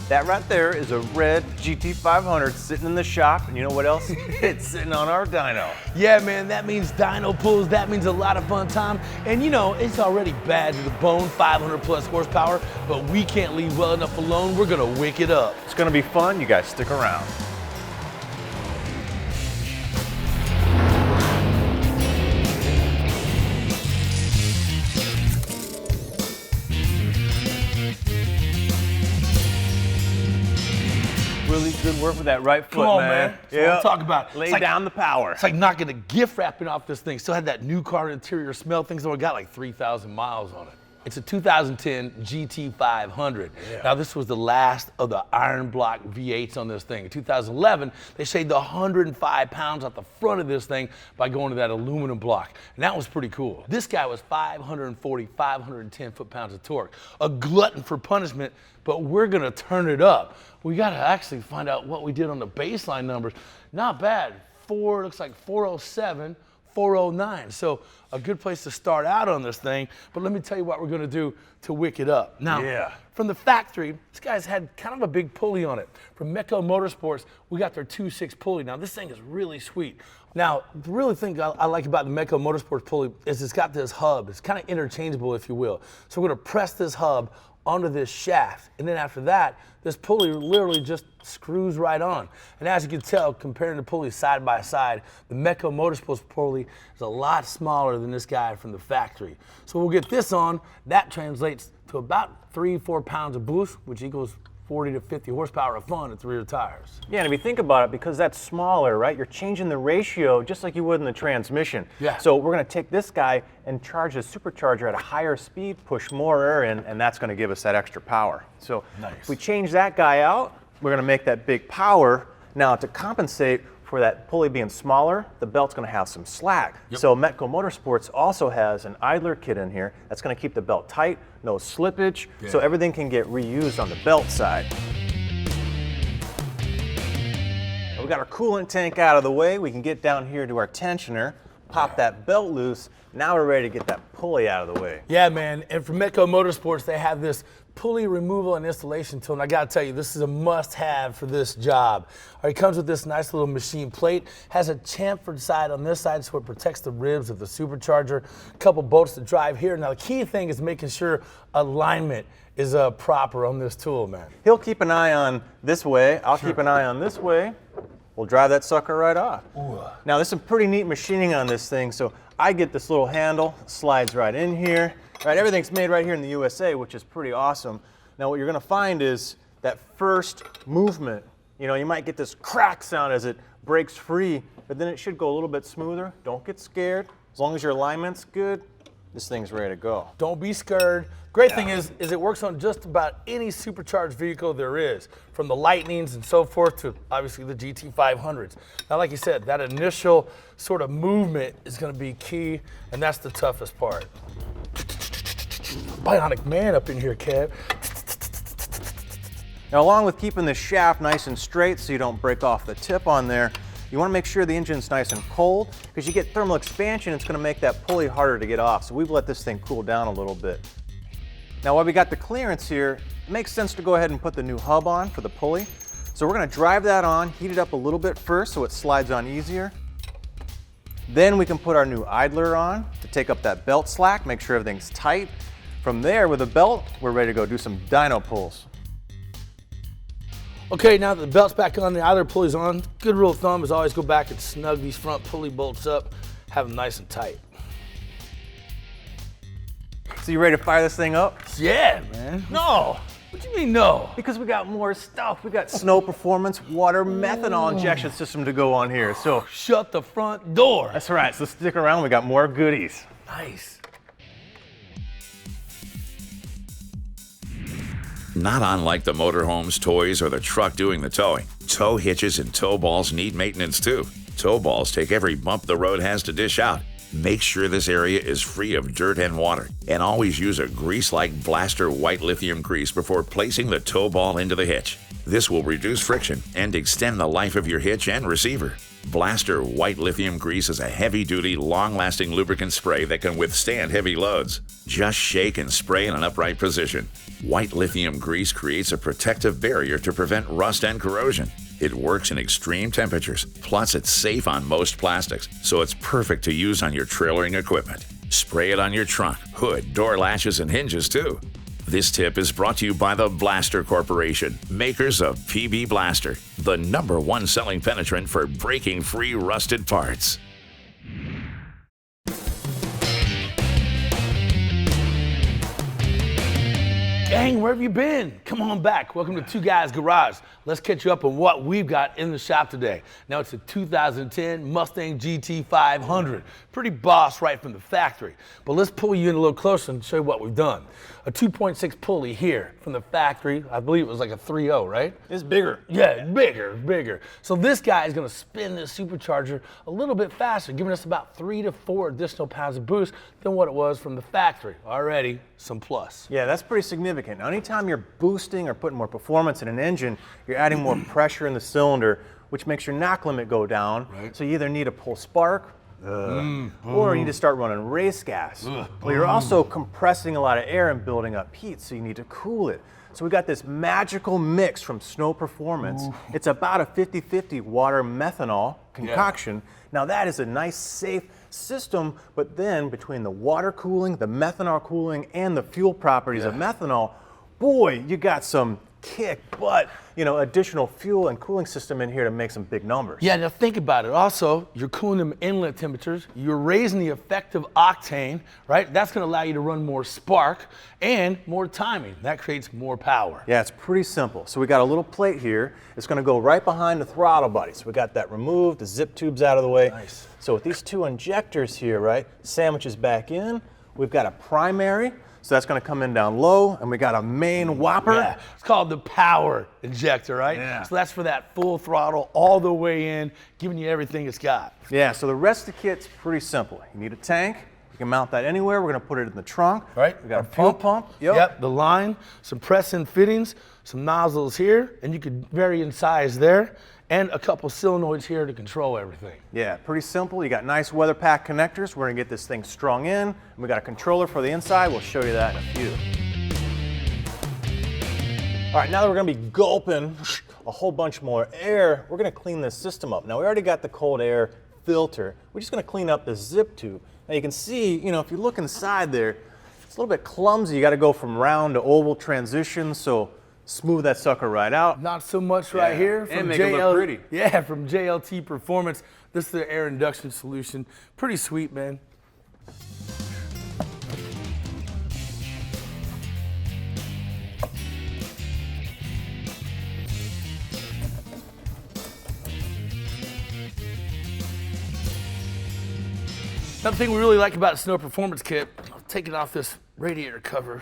That right there is a red GT500 sitting in the shop, and you know what else? It's sitting on our dyno. Yeah, man, that means dyno pulls, that means a lot of fun time. And you know, it's already bad to the bone, 500 plus horsepower, but we can't leave well enough alone. We're gonna wick it up. It's gonna be fun, you guys stick around. Willie, good work with that right foot, Come on, man. That's what I'm talking about. Lay down the power. It's like knocking a gift wrapping off this thing. Still had that new car interior smell. Things only got like 3,000 miles on it. It's a 2010 GT500. Yeah. Now this was the last of the iron block V8s on this thing. In 2011, they shaved 105 pounds off the front of this thing by going to that aluminum block. And that was pretty cool. This guy was 510 foot-pounds of torque. A glutton for punishment, but we're gonna turn it up. We gotta actually find out what we did on the baseline numbers. Not bad. Looks like 407. 409, so a good place to start out on this thing, but let me tell you what we're gonna do to wick it up. Now, from the factory, this guy's had kind of a big pulley on it. From Mecco Motorsports, we got their 2.6 pulley. Now, this thing is really sweet. Now, the really thing I like about the Mecco Motorsports pulley is it's got this hub. It's kind of interchangeable, if you will. So we're gonna press this hub onto this shaft, and then after that, this pulley literally just screws right on. And as you can tell, comparing the pulleys side by side, the Mecco Motorsports pulley is a lot smaller than this guy from the factory. So we'll get this on. That translates to about 3-4 pounds of boost, which equals 40 to 50 horsepower of fun at the rear tires. Yeah, and if you think about it, because that's smaller, right, you're changing the ratio just like you would in the transmission. Yeah. So we're going to take this guy and charge the supercharger at a higher speed, push more air in, and that's going to give us that extra power. So if we change that guy out, we're going to make that big power. Now, to compensate for that pulley being smaller, the belt's going to have some slack. So Mecco Motorsports also has an idler kit in here that's going to keep the belt tight, no slippage, so everything can get reused on the belt side. We got our coolant tank out of the way. We can get down here to our tensioner, pop that belt loose. Now we're ready to get that pulley out of the way. Yeah, man, and for Mecco Motorsports, they have this pulley removal and installation tool, and I gotta tell you, this is a must-have for this job. All right, it comes with this nice little machine plate, has a chamfered side on this side so it protects the ribs of the supercharger, a couple bolts to drive here. Now, the key thing is making sure alignment is proper on this tool, man. He'll keep an eye on this way, I'll keep an eye on this way. We'll drive that sucker right off. Ooh. Now, there's some pretty neat machining on this thing, so I get this little handle, slides right in here. Right, everything's made right here in the USA, which is pretty awesome. Now, what you're gonna find is that first movement, you know, you might get this crack sound as it breaks free, but then it should go a little bit smoother. Don't get scared. As long as your alignment's good, this thing's ready to go. Don't be scared. Great thing is it works on just about any supercharged vehicle there is, from the Lightnings and so forth to obviously the GT500s. Now, like you said, that initial sort of movement is gonna be key, and that's the toughest part. Bionic man up in here, Kev. Now, along with keeping the shaft nice and straight so you don't break off the tip on there, you want to make sure the engine's nice and cold, because you get thermal expansion, it's going to make that pulley harder to get off. So we've let this thing cool down a little bit. Now, while we got the clearance here, it makes sense to go ahead and put the new hub on for the pulley. So we're going to drive that on, heat it up a little bit first so it slides on easier. Then we can put our new idler on to take up that belt slack, make sure everything's tight. From there, with the belt, we're ready to go do some dyno pulls. Okay, now that the belt's back on, the idler pulley's on, good rule of thumb is always go back and snug these front pulley bolts up, have them nice and tight. So you ready to fire this thing up? Yeah, man. No! What do you mean no? Because we got more stuff. We got snow performance water-methanol injection system to go on here. So shut the front door. That's right, so stick around, we got more goodies. Nice. Not unlike the motorhomes, toys, or the truck doing the towing, tow hitches and tow balls need maintenance too. Tow balls take every bump the road has to dish out. Make sure this area is free of dirt and water, and always use a grease-like blaster white lithium grease before placing the tow ball into the hitch. This will reduce friction and extend the life of your hitch and receiver. Blaster White Lithium Grease is a heavy-duty, long-lasting lubricant spray that can withstand heavy loads. Just shake and spray in an upright position. White Lithium Grease creates a protective barrier to prevent rust and corrosion. It works in extreme temperatures, plus it's safe on most plastics, so it's perfect to use on your trailering equipment. Spray it on your trunk, hood, door latches, and hinges too. This tip is brought to you by the Blaster Corporation, makers of PB Blaster, the #1 selling penetrant for breaking free rusted parts. Gang, where have you been? Come on back. Welcome to Two Guys Garage. Let's catch you up on what we've got in the shop today. Now, it's a 2010 Mustang GT500. Pretty boss right from the factory. But let's pull you in a little closer and show you what we've done. A 2.6 pulley here from the factory. I believe it was like a 3.0, right? It's bigger. Yeah, bigger. So this guy is gonna spin this supercharger a little bit faster, giving us about 3 to 4 additional pounds of boost than what it was from the factory. Already some plus. Yeah, that's pretty significant. Now, anytime you're boosting or putting more performance in an engine, you're adding more pressure in the cylinder, which makes your knock limit go down. Right. So you either need to pull spark, or you need to start running race gas. Well, you're also compressing a lot of air and building up heat, so you need to cool it. So we got this magical mix from Snow Performance. It's about a 50-50 water-methanol concoction. Now that is a nice, safe system, but then between the water cooling, the methanol cooling, and the fuel properties of methanol, boy, you got some kick butt, additional fuel and cooling system in here to make some big numbers. Yeah, now think about it. Also, you're cooling them inlet temperatures, you're raising the effective octane, right? That's gonna allow you to run more spark and more timing. That creates more power. Yeah, it's pretty simple. So we got a little plate here. It's gonna go right behind the throttle body. So we got that removed, the zip tubes out of the way. Nice. So with these two injectors here, right, sandwiches back in, we've got a primary. So that's going to come in down low, and we got a main whopper. Yeah, it's called the power injector, right? Yeah. So that's for that full throttle all the way in, giving you everything it's got. Yeah, so the rest of the kit's pretty simple. You need a tank. You can mount that anywhere. We're going to put it in the trunk. Right. We got a fuel pump. Yep, the line, some press-in fittings, some nozzles here, and you could vary in size there, and a couple solenoids here to control everything. Yeah, pretty simple. You got nice weather pack connectors. We're going to get this thing strung in. And we got a controller for the inside. We'll show you that in a few. All right, now that we're going to be gulping a whole bunch more air, we're going to clean this system up. Now, we already got the cold air filter. We're just going to clean up the zip tube. Now, you can see, if you look inside there, it's a little bit clumsy. You got to go from round to oval transition, so smooth that sucker right out. Not so much right here. And make it look pretty. Yeah, from JLT Performance. This is their air induction solution. Pretty sweet, man. Another thing we really like about the Snow Performance Kit, I'll take it off this radiator cover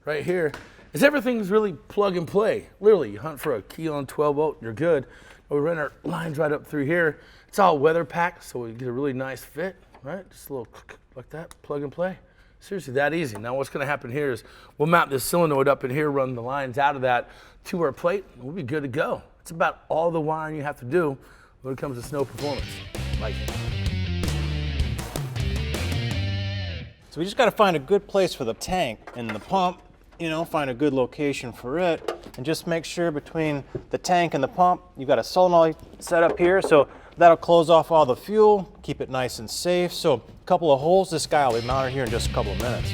right here, is everything's really plug and play. Literally, you hunt for a key on 12 volt, you're good. We run our lines right up through here. It's all weather packed, so we get a really nice fit, right? Just a little like that, plug and play. Seriously, that easy. Now what's gonna happen here is we'll mount this solenoid up in here, run the lines out of that to our plate, and we'll be good to go. It's about all the wiring you have to do when it comes to Snow Performance. Like it. So we just got to find a good place for the tank and the pump, find a good location for it, and just make sure between the tank and the pump, you got a solenoid set up here, so that'll close off all the fuel, keep it nice and safe. So a couple of holes, this guy will be mounted here in just a couple of minutes.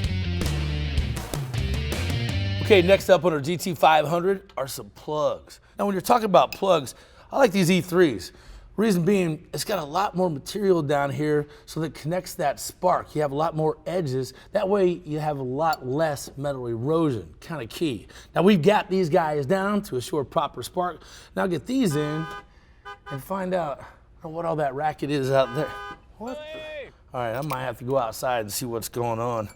Okay, next up on our GT500 are some plugs. Now when you're talking about plugs, I like these E3s. Reason being, it's got a lot more material down here so that it connects that spark. You have a lot more edges. That way you have a lot less metal erosion, kind of key. Now we've got these guys down to assure proper spark. Now get these in and find out what all that racket is out there. What? All right, I might have to go outside and see what's going on.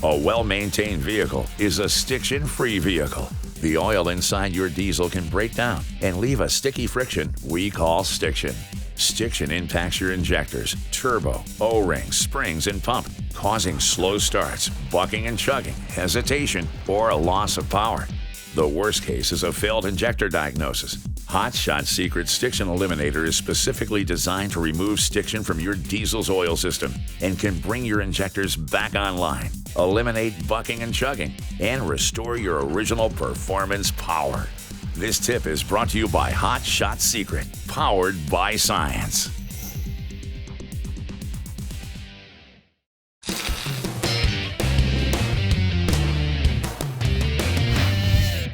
A well-maintained vehicle is a stiction-free vehicle. The oil inside your diesel can break down and leave a sticky friction we call stiction. Stiction impacts your injectors, turbo, O-rings, springs, and pump, causing slow starts, bucking and chugging, hesitation, or a loss of power. The worst case is a failed injector diagnosis. Hot Shot Secret Stiction Eliminator is specifically designed to remove stiction from your diesel's oil system and can bring your injectors back online, eliminate bucking and chugging, and restore your original performance power. This tip is brought to you by Hot Shot Secret, powered by science.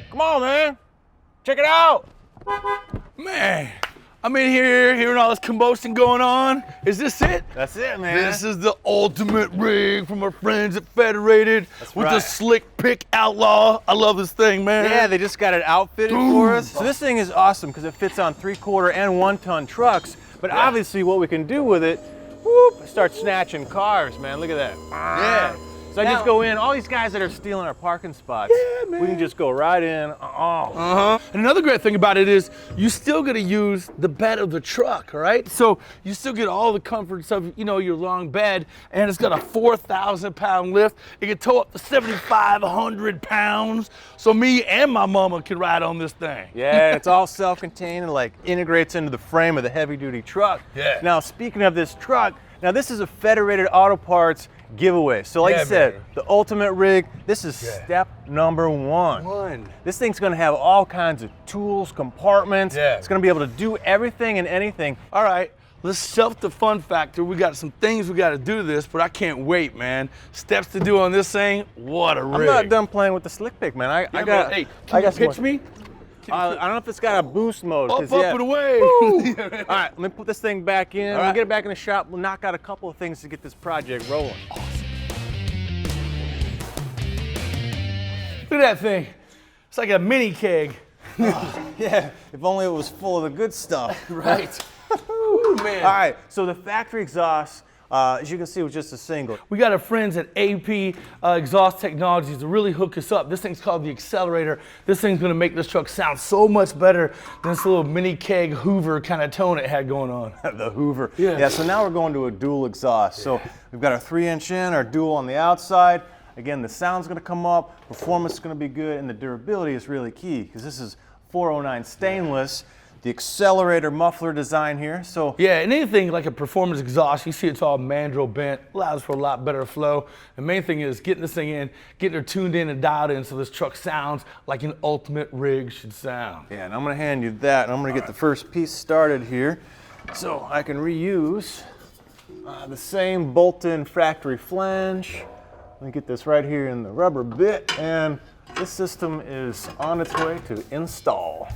Come on, man. Check it out. Man, I'm in here hearing all this commotion going on. Is this it? That's it, man. This is the ultimate rig from our friends at Federated with the slick pick outlaw. I love this thing, man. Yeah, they just got it outfitted for us. So this thing is awesome because it fits on 3/4 and 1-ton trucks. But obviously what we can do with it, whoop, start snatching cars, man. Look at that. Yeah. So I just go in, all these guys that are stealing our parking spots, we can just go right in. And another great thing about it is you still get to use the bed of the truck, all right? So you still get all the comforts of, you know, your long bed, and it's got a 4,000-pound lift. It can tow up to 7,500 pounds. So me and my mama can ride on this thing. Yeah, it's all self-contained and like integrates into the frame of the heavy-duty truck. Yeah. Now, speaking of this truck, now this is a Federated Auto Parts giveaway. So like I said, the ultimate rig, this is step number one. This thing's gonna have all kinds of tools, compartments. It's gonna be able to do everything and anything. All right, let's self the fun factor. We got some things we gotta do to this, but I can't wait, man. Steps to do on this thing, what a rig. I'm not done playing with the slick pick, man. I got, hey, can you pitch me? I don't know if it's got a boost mode. Up and away. All right, let me put this thing back in. We'll get it back in the shop. We'll knock out a couple of things to get this project rolling. Look at that thing. It's like a mini keg. Yeah, if only it was full of the good stuff. Right. Ooh, man. All right, so the factory exhaust, as you can see, was just a single. We got our friends at AP Exhaust Technologies to really hook us up. This thing's called the Accelerator. This thing's gonna make this truck sound so much better than this little mini keg Hoover kind of tone it had going on. The Hoover. Yeah, so now we're going to a dual exhaust. So we've got our 3-inch in, our dual on the outside. Again, the sound's gonna come up, performance is gonna be good, and the durability is really key because this is 409 stainless. The Accelerator muffler design here, so. Yeah, and anything like a performance exhaust, you see it's all mandrel bent, allows for a lot better flow. The main thing is getting this thing in, getting her tuned in and dialed in so this truck sounds like an ultimate rig should sound. Yeah, and I'm gonna hand you that, and I'm gonna get the first piece started here so I can reuse the same bolt-in factory flange. Let me get this right here in the rubber bit, and this system is on its way to install.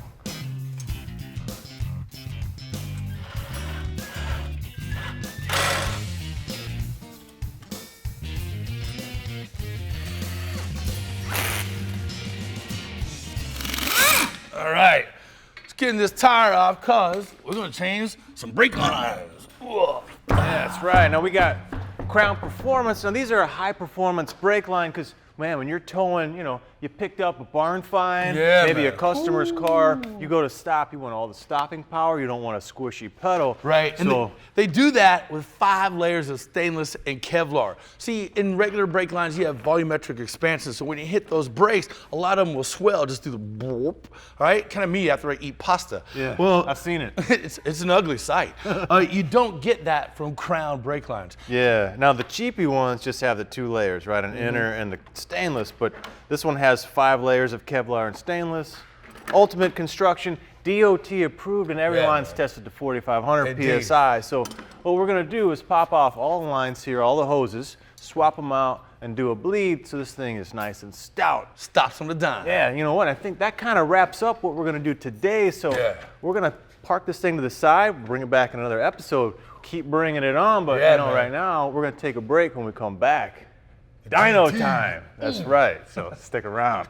All right, let's get this tire off because we're gonna change some brake lines. Yeah, that's right. Now we got Crown Performance. Now these are a high performance brake line because, man, when you're towing, you know, you picked up a barn find, maybe a customer's car, you go to stop, you want all the stopping power, you don't want a squishy pedal. Right, and so, they do that with 5 layers of stainless and Kevlar. See, in regular brake lines, you have volumetric expansion, so when you hit those brakes, a lot of them will swell just through the boop, right? Kind of me after I eat pasta. Yeah, well, I've seen it. It's an ugly sight. You don't get that from Crown brake lines. Yeah, now the cheapy ones just have the 2 layers, right? An inner and the stainless, but this one has 5 layers of Kevlar and stainless. Ultimate construction, DOT approved, and every line's tested to 4,500 PSI. So what we're gonna do is pop off all the lines here, all the hoses, swap them out, and do a bleed so this thing is nice and stout. Stops on the dime. Yeah, you know what? I think that kind of wraps up what we're gonna do today. So we're gonna park this thing to the side, bring it back in another episode, keep bringing it on, but you know, right now, we're gonna take a break. When we come back, dyno time. That's right, so stick around.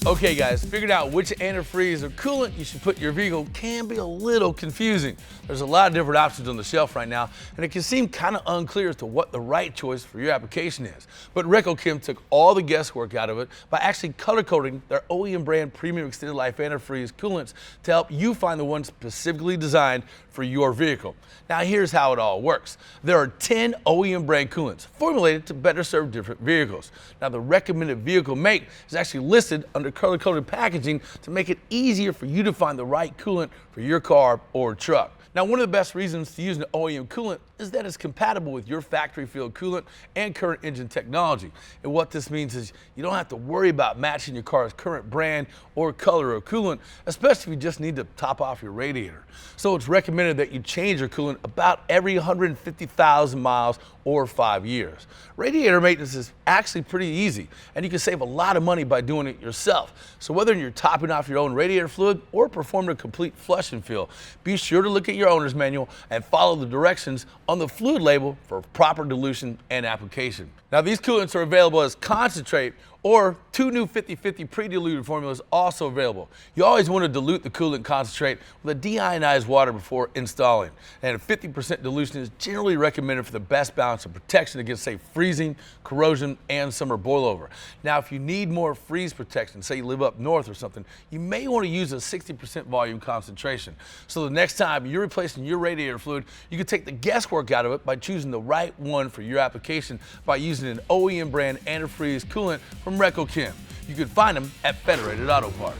Okay guys, figuring out which antifreeze or coolant you should put in your vehicle can be a little confusing. There's a lot of different options on the shelf right now, and it can seem kind of unclear as to what the right choice for your application is. But Recochem took all the guesswork out of it by actually color coding their OEM brand premium extended life antifreeze coolants to help you find the one specifically designed for your vehicle. Now here's how it all works. There are 10 OEM brand coolants formulated to better serve different vehicles. Now the recommended vehicle make is actually listed under color-coded packaging to make it easier for you to find the right coolant for your car or truck. Now, one of the best reasons to use an OEM coolant is that it's compatible with your factory-filled coolant and current engine technology. And what this means is you don't have to worry about matching your car's current brand or color of coolant, especially if you just need to top off your radiator. So it's recommended that you change your coolant about every 150,000 miles or 5 years. Radiator maintenance is actually pretty easy, and you can save a lot of money by doing it yourself. So whether you're topping off your own radiator fluid or performing a complete flush and fill, be sure to look at your owner's manual and follow the directions on the fluid label for proper dilution and application. Now these coolants are available as concentrate, or 2 new 50/50 pre-diluted formulas also available. You always want to dilute the coolant concentrate with a deionized water before installing. And a 50% dilution is generally recommended for the best balance of protection against, say, freezing, corrosion, and summer boilover. Now, if you need more freeze protection, say you live up north or something, you may want to use a 60% volume concentration. So the next time you're replacing your radiator fluid, you can take the guesswork out of it by choosing the right one for your application by using an OEM brand antifreeze coolant from Recochem. You can find them at Federated Auto Parts.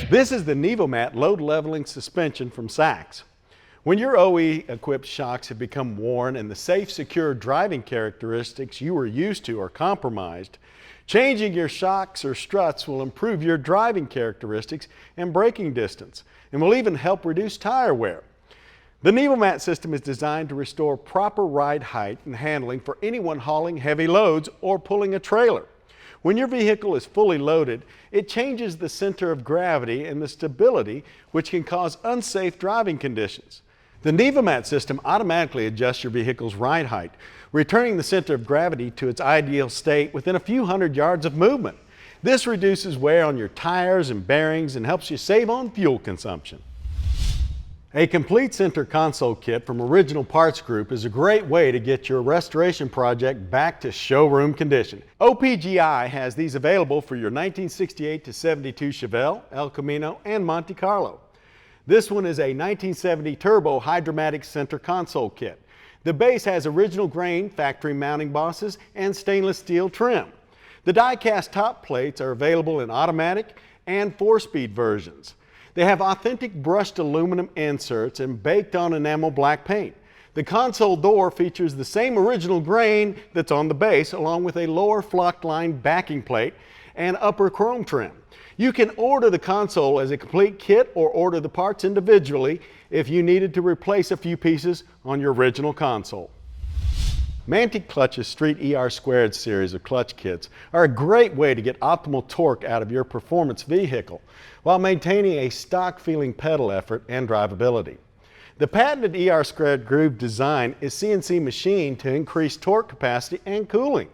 This is the Nevomat load leveling suspension from Sachs. When your OE-equipped shocks have become worn and the safe, secure driving characteristics you were used to are compromised, changing your shocks or struts will improve your driving characteristics and braking distance, and will even help reduce tire wear. The Nevomat system is designed to restore proper ride height and handling for anyone hauling heavy loads or pulling a trailer. When your vehicle is fully loaded, it changes the center of gravity and the stability, which can cause unsafe driving conditions. The Nevomat system automatically adjusts your vehicle's ride height, returning the center of gravity to its ideal state within a few hundred yards of movement. This reduces wear on your tires and bearings and helps you save on fuel consumption. A complete center console kit from Original Parts Group is a great way to get your restoration project back to showroom condition. OPGI has these available for your 1968 to 72 Chevelle, El Camino, and Monte Carlo. This one is a 1970 Turbo Hydromatic Center Console Kit. The base has original grain factory mounting bosses and stainless steel trim. The die-cast top plates are available in automatic and 4-speed versions. They have authentic brushed aluminum inserts and baked-on enamel black paint. The console door features the same original grain that's on the base, along with a lower flock line backing plate and upper chrome trim. You can order the console as a complete kit or order the parts individually if you needed to replace a few pieces on your original console. Mantic Clutch's Street ER² series of clutch kits are a great way to get optimal torque out of your performance vehicle while maintaining a stock-feeling pedal effort and drivability. The patented ER² groove design is CNC machined to increase torque capacity and cooling.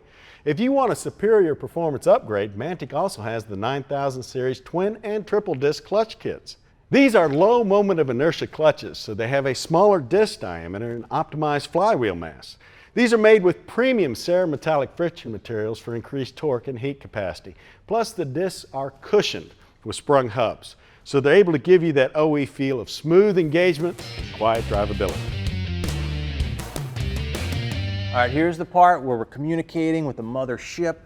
If you want a superior performance upgrade, Mantic also has the 9000 series twin and triple disc clutch kits. These are low moment of inertia clutches, so they have a smaller disc diameter and optimized flywheel mass. These are made with premium cerametallic friction materials for increased torque and heat capacity. Plus, the discs are cushioned with sprung hubs, so they're able to give you that OE feel of smooth engagement and quiet drivability. All right, here's the part where we're communicating with the mother ship.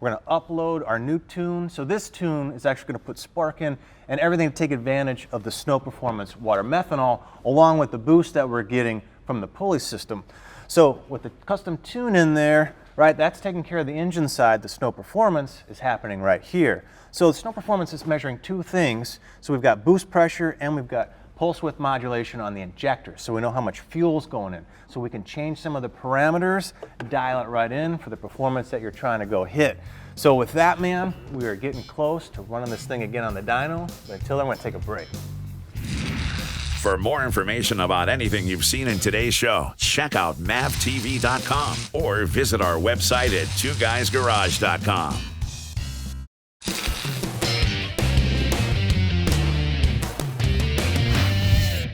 We're going to upload our new tune. So this tune is actually going to put spark in and everything to take advantage of the Snow Performance water methanol, along with the boost that we're getting from the pulley system. So with the custom tune in there, right, that's taking care of the engine side. The Snow Performance is happening right here. So the Snow Performance is measuring two things. So we've got boost pressure and we've got pulse width modulation on the injector, so we know how much fuel's going in. So we can change some of the parameters, dial it right in for the performance that you're trying to go hit. So with that, man, we are getting close to running this thing again on the dyno, but until then, I'm going to take a break. For more information about anything you've seen in today's show, check out mavtv.com or visit our website at twoguysgarage.com.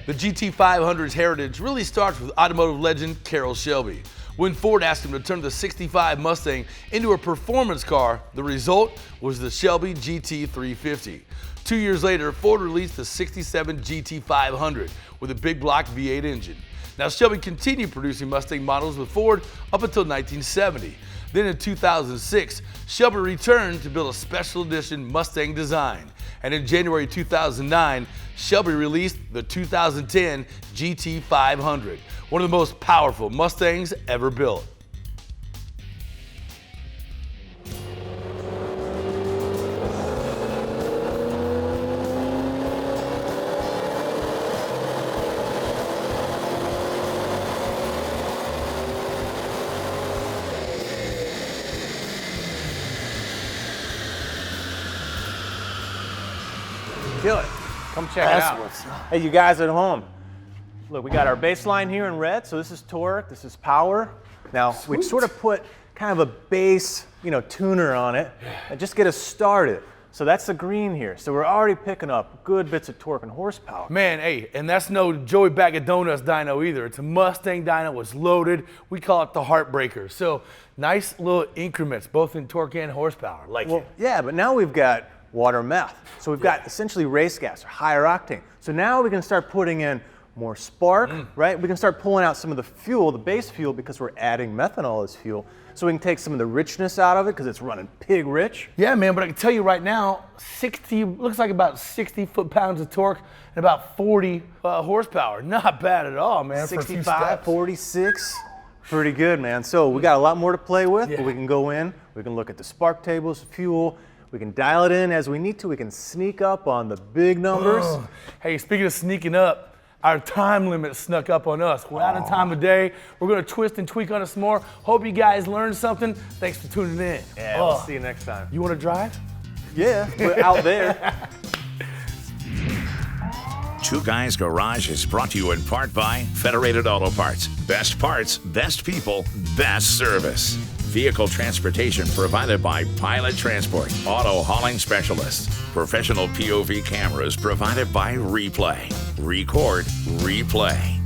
The GT500's heritage really starts with automotive legend Carroll Shelby. When Ford asked him to turn the '65 Mustang into a performance car, the result was the Shelby GT350. 2 years later, Ford released the '67 GT500 with a big block V8 engine. Now, Shelby continued producing Mustang models with Ford up until 1970. Then in 2006, Shelby returned to build a special edition Mustang design. And in January 2009, Shelby released the 2010 GT500, one of the most powerful Mustangs ever built. Kill it. Come check it out. Hey, you guys at home, look, we got our baseline here in red. So this is torque, this is power. Now, we sort of put kind of a base, tuner on it and just get us started. So that's the green here. So we're already picking up good bits of torque and horsepower. Man, hey, and that's no Joey Bag of Donuts dyno either. It's a Mustang dyno. It's loaded. We call it the Heartbreaker. So nice little increments, both in torque and horsepower. Yeah, but now we've got water meth. So we've got essentially race gas or higher octane. So now we can start putting in more spark, right? We can start pulling out some of the fuel, the base fuel, because we're adding methanol as fuel. So we can take some of the richness out of it because it's running pig rich. Yeah, man, but I can tell you right now, looks like about 60 foot-pounds of torque and about 40 horsepower. Not bad at all, man. 65, 46, pretty good, man. So we got a lot more to play with, but we can go in, we can look at the spark tables, fuel, we can dial it in as we need to. We can sneak up on the big numbers. Hey, speaking of sneaking up, our time limit snuck up on us. We're out of time today. We're going to twist and tweak on it some more. Hope you guys learned something. Thanks for tuning in. Yeah, we'll see you next time. You want to drive? Yeah, we're out there. Two Guys Garage is brought to you in part by Federated Auto Parts. Best parts, best people, best service. Vehicle transportation provided by Pilot Transport, auto hauling specialists. Professional POV cameras provided by Replay. Record, replay.